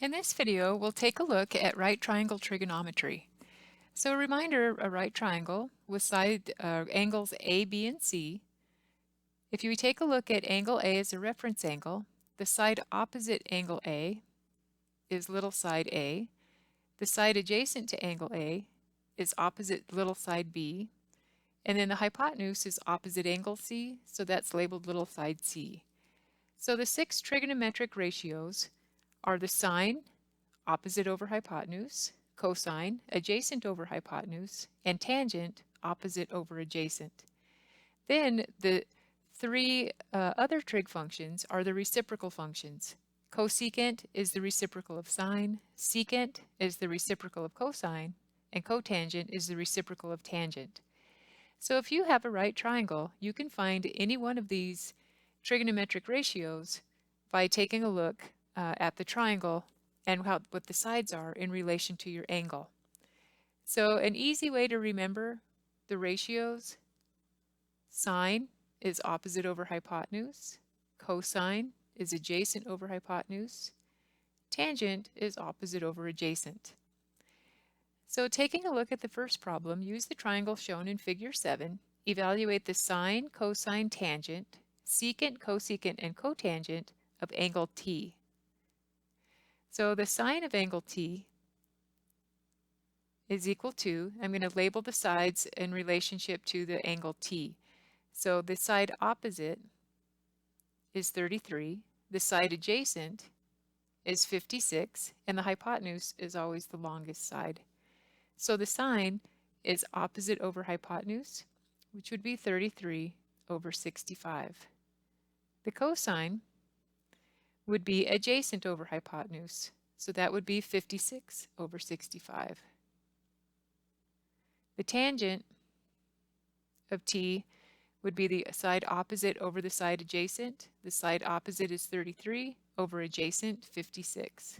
In this video, we'll take a look at right triangle trigonometry. So a reminder, a right triangle with side angles A, B, and C. If you take a look at angle A as a reference angle, the side opposite angle A is little side A. The side adjacent to angle A is opposite little side B. And then the hypotenuse is opposite angle C, so that's labeled little side C. So the 6 trigonometric ratios are the sine, opposite over hypotenuse, cosine, adjacent over hypotenuse, and tangent, opposite over adjacent. Then the three other trig functions are the reciprocal functions. Cosecant is the reciprocal of sine, secant is the reciprocal of cosine, and cotangent is the reciprocal of tangent. So if you have a right triangle, you can find any one of these trigonometric ratios by taking a look at the triangle and what the sides are in relation to your angle. So an easy way to remember the ratios: sine is opposite over hypotenuse, cosine is adjacent over hypotenuse, tangent is opposite over adjacent. So taking a look at the first problem, use the triangle shown in figure 7, evaluate the sine, cosine, tangent, secant, cosecant, and cotangent of angle T. So the sine of angle T is equal to, I'm going to label the sides in relationship to the angle T. So the side opposite is 33, the side adjacent is 56, and the hypotenuse is always the longest side. So the sine is opposite over hypotenuse, which would be 33 over 65. The cosine would be adjacent over hypotenuse, so that would be 56 over 65. The tangent of T would be the side opposite over the side adjacent. The side opposite is 33 over adjacent 56.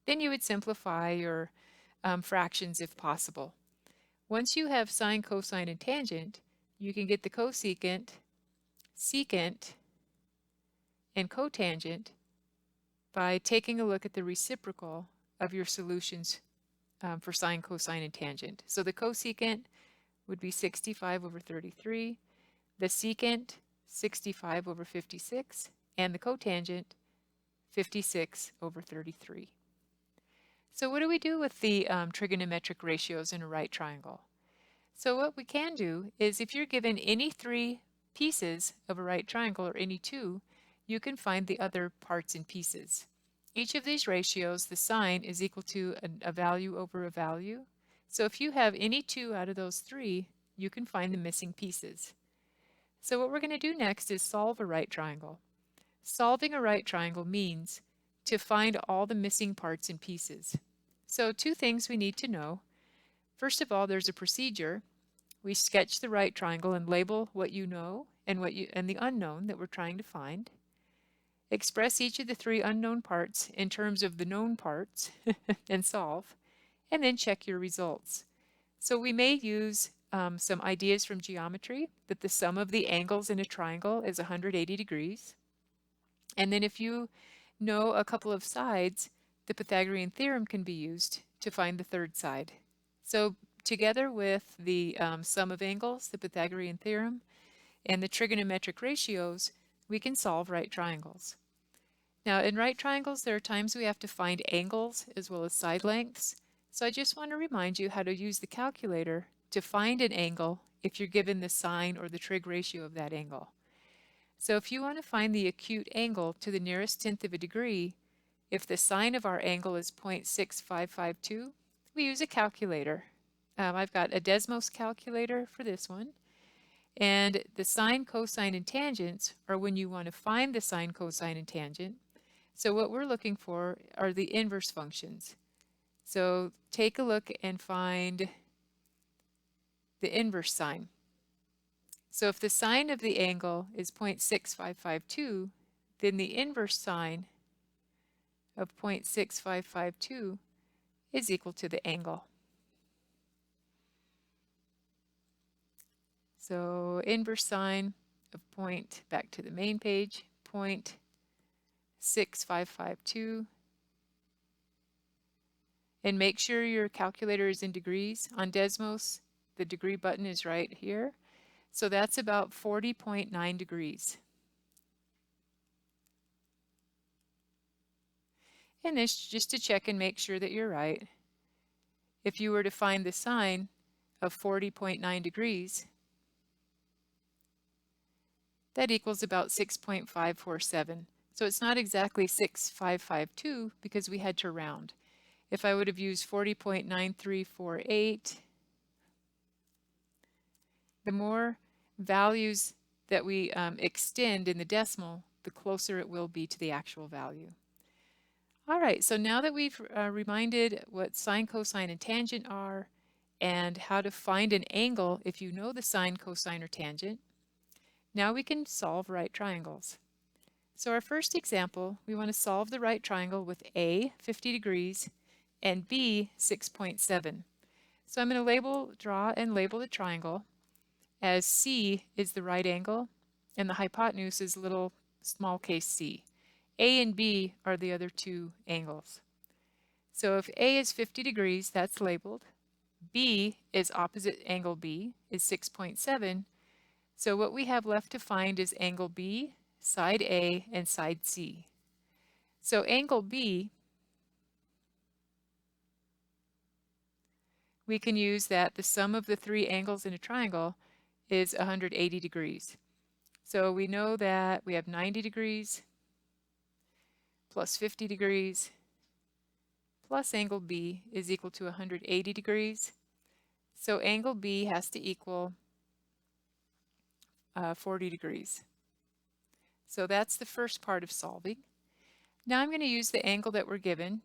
Then you would simplify your fractions if possible. Once you have sine, cosine, and tangent, you can get the cosecant, secant, and cotangent by taking a look at the reciprocal of your solutions for sine, cosine, and tangent. So the cosecant would be 65 over 33, the secant 65 over 56, and the cotangent 56 over 33. So what do we do with the trigonometric ratios in a right triangle? So what we can do is, if you're given any 3 pieces of a right triangle, or any 2, you can find the other parts and pieces. Each of these ratios, the sine is equal to a value over a value. So if you have any 2 out of those 3, you can find the missing pieces. So what we're going to do next is solve a right triangle. Solving a right triangle means to find all the missing parts and pieces. So 2 things we need to know. First of all, there's a procedure. We sketch the right triangle and label what you know and the unknown that we're trying to find. Express each of the 3 unknown parts in terms of the known parts and solve, and then check your results. So we may use some ideas from geometry, that the sum of the angles in a triangle is 180 degrees. And then if you know a couple of sides, the Pythagorean theorem can be used to find the third side. So together with the sum of angles, the Pythagorean theorem, and the trigonometric ratios, we can solve right triangles. Now in right triangles, there are times we have to find angles as well as side lengths. So I just want to remind you how to use the calculator to find an angle if you're given the sine or the trig ratio of that angle. So if you want to find the acute angle to the nearest tenth of a degree, if the sine of our angle is 0.6552, we use a calculator. I've got a Desmos calculator for this one. And the sine, cosine, and tangents are when you want to find the sine, cosine, and tangent. So what we're looking for are the inverse functions. So take a look and find the inverse sine. So if the sine of the angle is 0.6552, then the inverse sine of 0.6552 is equal to the angle. So inverse sine of back to the main page, 6,552. And make sure your calculator is in degrees. On Desmos, the degree button is right here. So that's about 40.9 degrees. And this just to check and make sure that you're right. If you were to find the sine of 40.9 degrees, that equals about 6.547. So it's not exactly 6,552 because we had to round. If I would have used 40.9348, the more values that we extend in the decimal, the closer it will be to the actual value. All right, so now that we've reminded what sine, cosine, and tangent are, and how to find an angle if you know the sine, cosine, or tangent, now we can solve right triangles. So our first example, we want to solve the right triangle with A, 50 degrees, and B, 6.7. So I'm going to draw and label the triangle as C is the right angle, and the hypotenuse is little small case c. A and B are the other two angles. So if A is 50 degrees, that's labeled. B is opposite angle B, is 6.7. So what we have left to find is angle B, side A, and side C. So angle B, we can use that the sum of the three angles in a triangle is 180 degrees. So we know that we have 90 degrees plus 50 degrees plus angle B is equal to 180 degrees. So angle B has to equal 40 degrees. So that's the first part of solving. Now I'm going to use the angle that we're given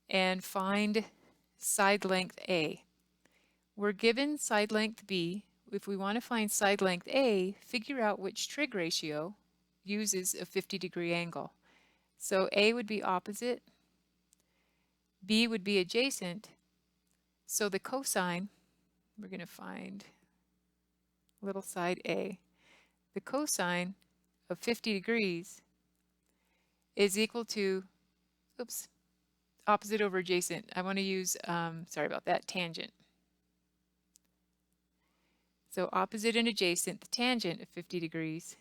and find side length A. We're given side length B. If we want to find side length A, figure out which trig ratio uses a 50-degree angle. So A would be opposite, B would be adjacent, so the cosine, we're going to find little side A. The cosine of 50 degrees is equal to, opposite over adjacent. I want to use, sorry about that, tangent. So opposite and adjacent, the tangent of 50 degrees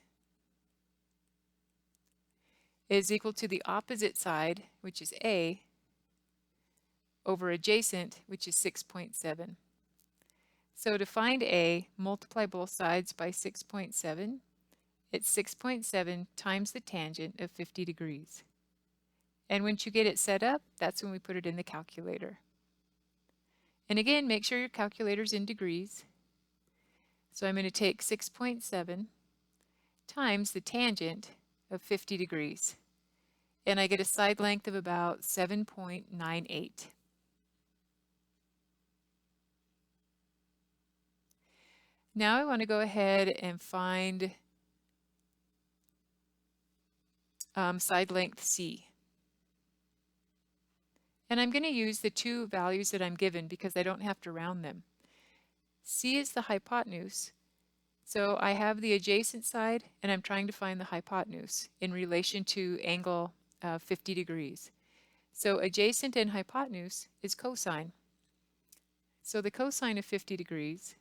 is equal to the opposite side, which is A, over adjacent, which is 6.7. So to find A, multiply both sides by 6.7. It's 6.7 times the tangent of 50 degrees. And once you get it set up, that's when we put it in the calculator. And again, make sure your calculator's in degrees. So I'm going to take 6.7 times the tangent of 50 degrees. And I get a side length of about 7.98. Now I want to go ahead and find side length C. And I'm going to use the two values that I'm given because I don't have to round them. C is the hypotenuse. So I have the adjacent side and I'm trying to find the hypotenuse in relation to angle 50 degrees. So adjacent and hypotenuse is cosine. So the cosine of 50 degrees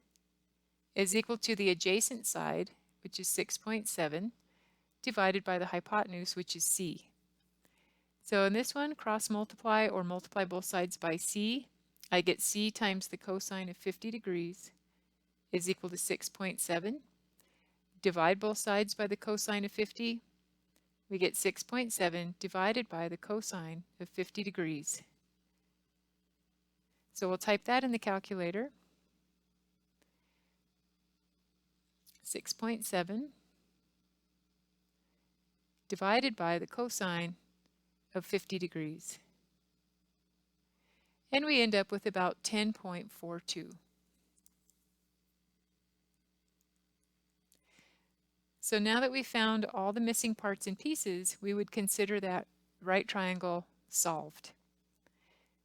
is equal to the adjacent side, which is 6.7, divided by the hypotenuse, which is C. So in this one, cross multiply or multiply both sides by C. I get C times the cosine of 50 degrees is equal to 6.7. Divide both sides by the cosine of 50. We get 6.7 divided by the cosine of 50 degrees. So we'll type that in the calculator. 6.7 divided by the cosine of 50 degrees. And we end up with about 10.42. So now that we've found all the missing parts and pieces, we would consider that right triangle solved.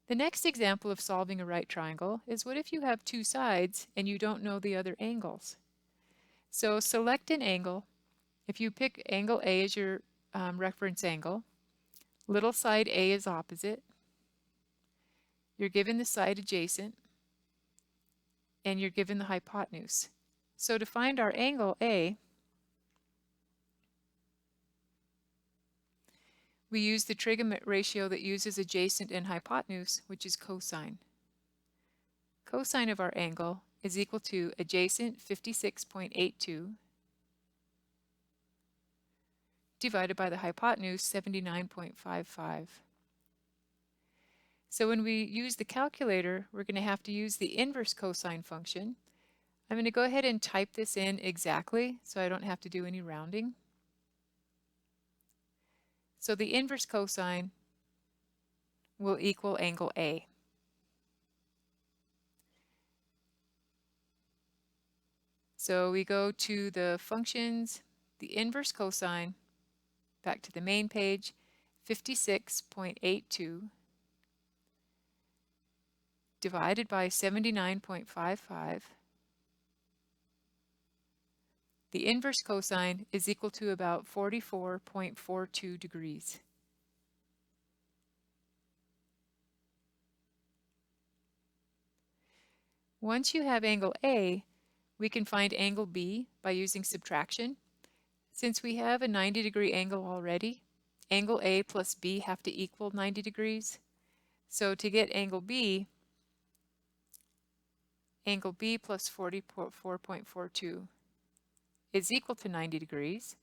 The next example of solving a right triangle is what if you have two sides and you don't know the other angles? So select an angle. If you pick angle A as your reference angle, Little side A is opposite. You're given the side adjacent, and you're given the hypotenuse. So to find our angle A, we use the trig ratio that uses adjacent and hypotenuse, which is cosine. Cosine of our angle is equal to adjacent 56.82 divided by the hypotenuse 79.55. So when we use the calculator, we're going to have to use the inverse cosine function. I'm going to go ahead and type this in exactly so I don't have to do any rounding. So the inverse cosine will equal angle A. So we go to the functions, the inverse cosine, back to the main page, 56.82 divided by 79.55. The inverse cosine is equal to about 44.42 degrees. Once you have angle A, we can find angle B by using subtraction. Since we have a 90-degree angle already, angle A plus B have to equal 90 degrees. So to get angle B plus 44.42 is equal to 90 degrees.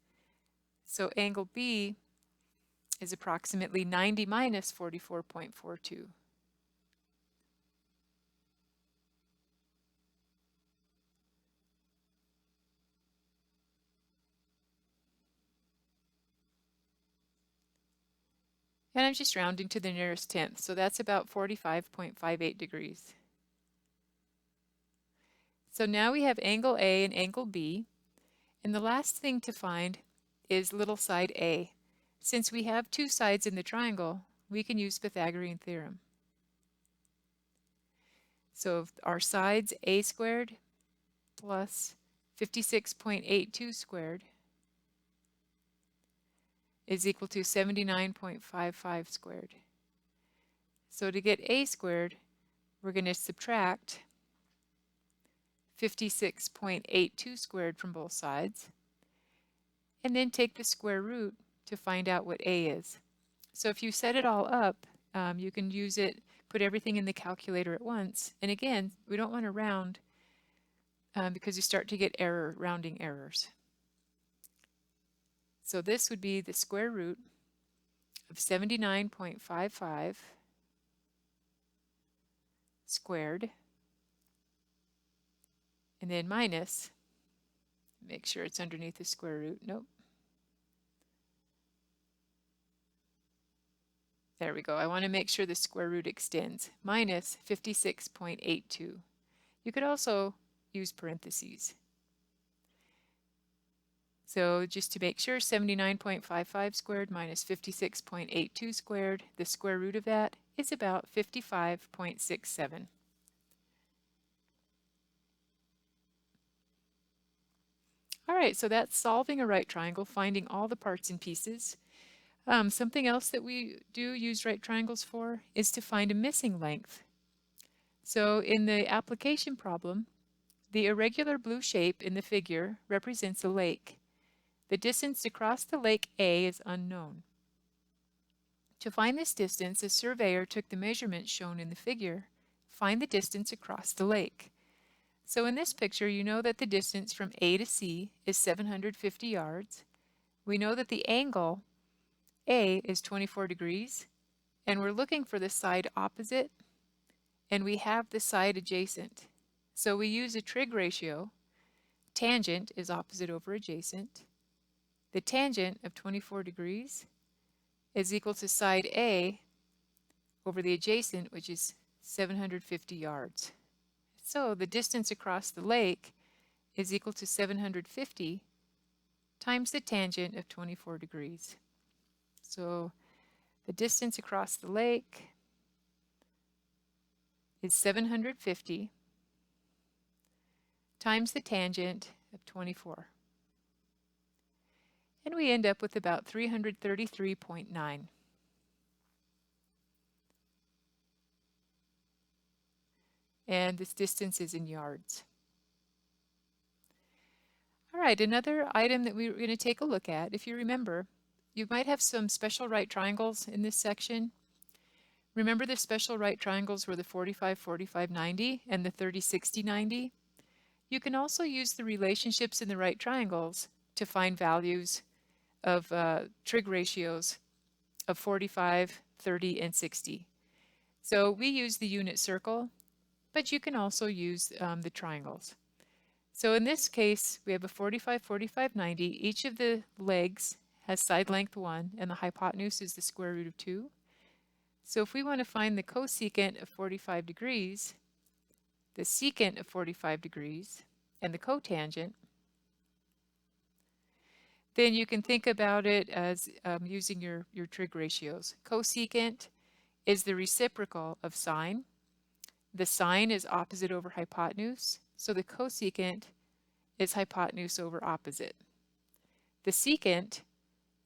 So angle B is approximately 90 minus 44.42. And I'm just rounding to the nearest tenth, so that's about 45.58 degrees. So now we have angle A and angle B, and the last thing to find is little side A. Since we have two sides in the triangle, we can use Pythagorean theorem. So our sides A squared plus 56.82 squared is equal to 79.55 squared. So to get A squared, we're going to subtract 56.82 squared from both sides, and then take the square root to find out what A is. So if you set it all up, you can use it, put everything in the calculator at once. And again, we don't want to round because you start to get rounding errors. So this would be the square root of 79.55 squared, and then minus, make sure it's underneath the square root, nope. There we go. I want to make sure the square root extends, minus 56.82. You could also use parentheses. So just to make sure, 79.55 squared minus 56.82 squared, the square root of that is about 55.67. All right, so that's solving a right triangle, finding all the parts and pieces. Something else that we do use right triangles for is to find a missing length. So in the application problem, the irregular blue shape in the figure represents a lake. The distance across the lake A is unknown. To find this distance, a surveyor took the measurements shown in the figure. Find the distance across the lake. So in this picture, you know that the distance from A to C is 750 yards. We know that the angle A is 24 degrees, and we're looking for the side opposite, and we have the side adjacent. So we use a trig ratio. Tangent is opposite over adjacent. The tangent of 24 degrees is equal to side A over the adjacent, which is 750 yards. So the distance across the lake is equal to 750 times the tangent of 24 degrees. So the distance across the lake is 750 times the tangent of 24. And we end up with about 333.9. and this distance is in yards. All right, another item that we're going to take a look at, if you remember, you might have some special right triangles in this section. Remember the special right triangles were the 45, 45, 90 and the 30, 60, 90? You can also use the relationships in the right triangles to find values of trig ratios of 45, 30, and 60. So we use the unit circle, but you can also use the triangles. So in this case, we have a 45, 45, 90. Each of the legs has side length 1, and the hypotenuse is the square root of 2. So if we want to find the cosecant of 45 degrees, the secant of 45 degrees, and the cotangent, then you can think about it as using your trig ratios. Cosecant is the reciprocal of sine. The sine is opposite over hypotenuse, so the cosecant is hypotenuse over opposite. The secant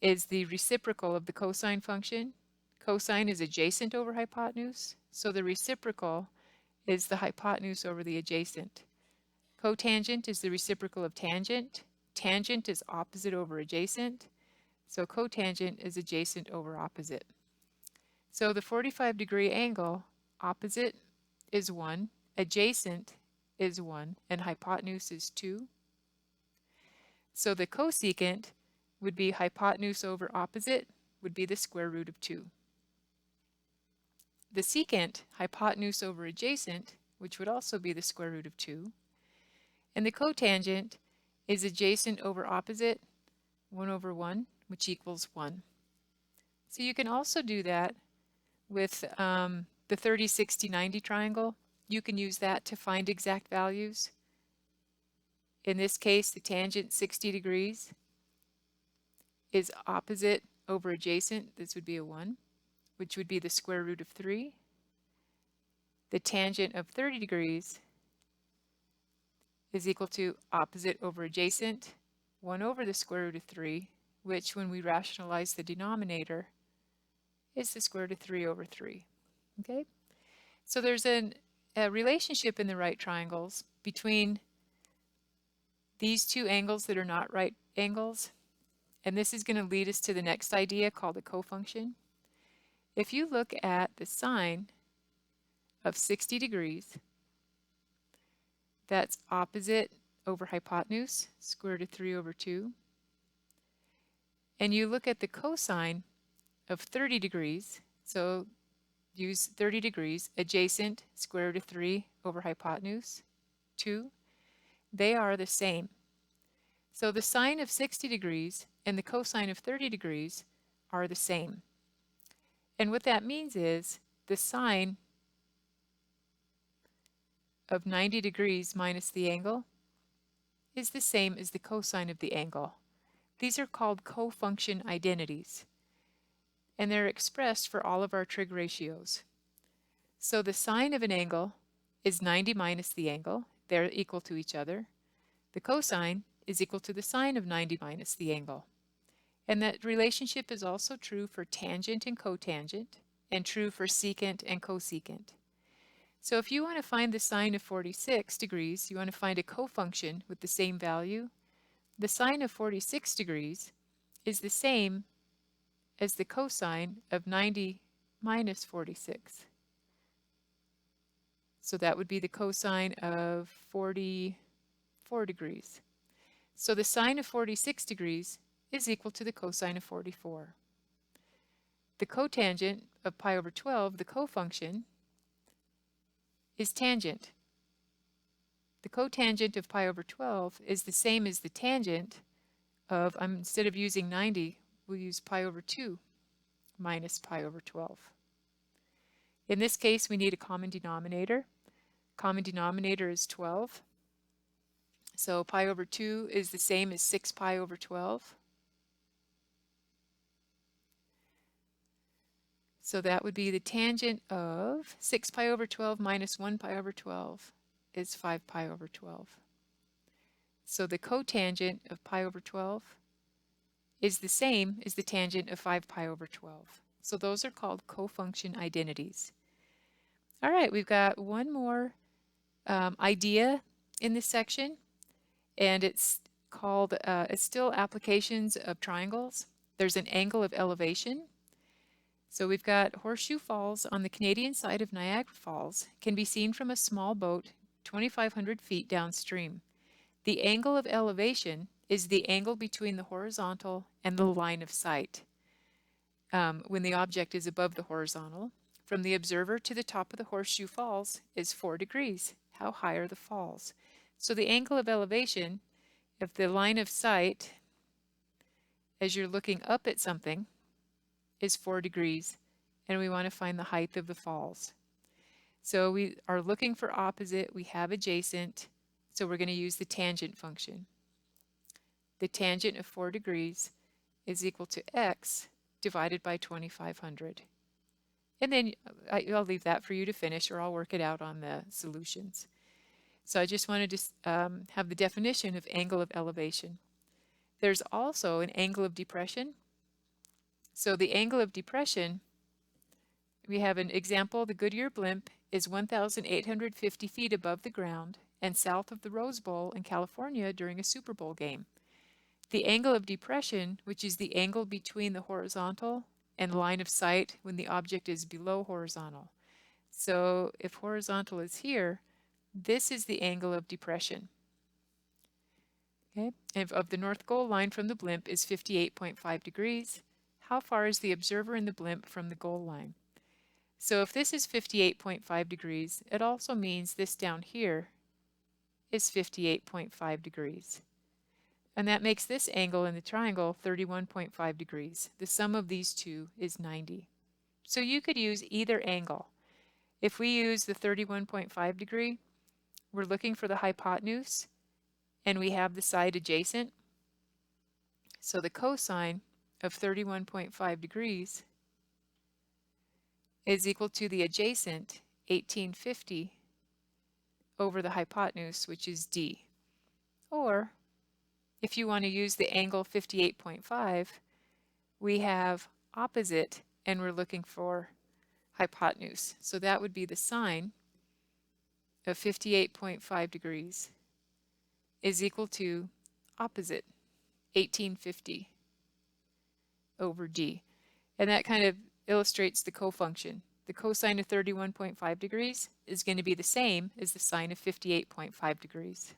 is the reciprocal of the cosine function. Cosine is adjacent over hypotenuse, so the reciprocal is the hypotenuse over the adjacent. Cotangent is the reciprocal of tangent. Tangent is opposite over adjacent, so cotangent is adjacent over opposite. So the 45-degree angle, opposite is 1, adjacent is 1, and hypotenuse is 2. So the cosecant would be hypotenuse over opposite, would be the square root of 2. The secant, hypotenuse over adjacent, which would also be the square root of 2. And the cotangent is adjacent over opposite, 1 over 1, which equals 1. So you can also do that with the 30, 60, 90 triangle. You can use that to find exact values. In this case, the tangent 60 degrees is opposite over adjacent. This would be a 1, which would be the square root of 3. The tangent of 30 degrees is equal to opposite over adjacent, 1 over the square root of 3, which when we rationalize the denominator is the square root of 3 over 3. Okay? So there's a relationship in the right triangles between these two angles that are not right angles, and this is going to lead us to the next idea called a cofunction. If you look at the sine of 60 degrees, that's opposite over hypotenuse, square root of 3 over 2. And you look at the cosine of 30 degrees, so use 30 degrees, adjacent, square root of 3 over hypotenuse, 2. They are the same. So the sine of 60 degrees and the cosine of 30 degrees are the same. And what that means is the sine of 90 degrees minus the angle is the same as the cosine of the angle. These are called cofunction identities, and they're expressed for all of our trig ratios. So the sine of an angle is 90 minus the angle. They're equal to each other. The cosine is equal to the sine of 90 minus the angle. And that relationship is also true for tangent and cotangent, and true for secant and cosecant. So if you want to find the sine of 46 degrees, you want to find a cofunction with the same value, the sine of 46 degrees is the same as the cosine of 90 minus 46. So that would be the cosine of 44 degrees. So the sine of 46 degrees is equal to the cosine of 44. The cotangent of pi over 12, the cofunction, is tangent. The cotangent of pi over 12 is the same as the tangent of, instead of using 90, we'll use pi over 2 minus pi over 12. In this case, we need a common denominator. Common denominator is 12. So pi over 2 is the same as 6 pi over 12. So that would be the tangent of 6 pi over 12 minus 1 pi over 12 is 5 pi over 12. So the cotangent of pi over 12 is the same as the tangent of 5 pi over 12. So those are called cofunction identities. All right, we've got one more idea in this section, and it's called, it's still applications of triangles. There's an angle of elevation. So we've got Horseshoe Falls on the Canadian side of Niagara Falls, can be seen from a small boat 2,500 feet downstream. The angle of elevation is the angle between the horizontal and the line of sight. When the object is above the horizontal, from the observer to the top of the Horseshoe Falls is 4 degrees. How high are the falls? So the angle of elevation, if the line of sight, as you're looking up at something, is 4 degrees, and we want to find the height of the falls. So we are looking for opposite, we have adjacent, so we're going to use the tangent function. The tangent of 4 degrees is equal to x divided by 2,500. And then I'll leave that for you to finish, or I'll work it out on the solutions. So I just wanted to have the definition of angle of elevation. There's also an angle of depression. So the angle of depression, we have an example. The Goodyear blimp is 1,850 feet above the ground and south of the Rose Bowl in California during a Super Bowl game. The angle of depression, which is the angle between the horizontal and line of sight when the object is below horizontal. So if horizontal is here, this is the angle of depression. Okay, and of the north goal line from the blimp is 58.5 degrees. How far is the observer in the blimp from the goal line? So if this is 58.5 degrees, it also means this down here is 58.5 degrees. And that makes this angle in the triangle 31.5 degrees. The sum of these two is 90. So you could use either angle. If we use the 31.5 degree, we're looking for the hypotenuse, and we have the side adjacent. So the cosine of 31.5 degrees is equal to the adjacent 1850 over the hypotenuse, which is d. Or if you want to use the angle 58.5, we have opposite, and we're looking for hypotenuse. So that would be the sine of 58.5 degrees is equal to opposite 1850 over d. And that kind of illustrates the cofunction. The cosine of 31.5 degrees is going to be the same as the sine of 58.5 degrees.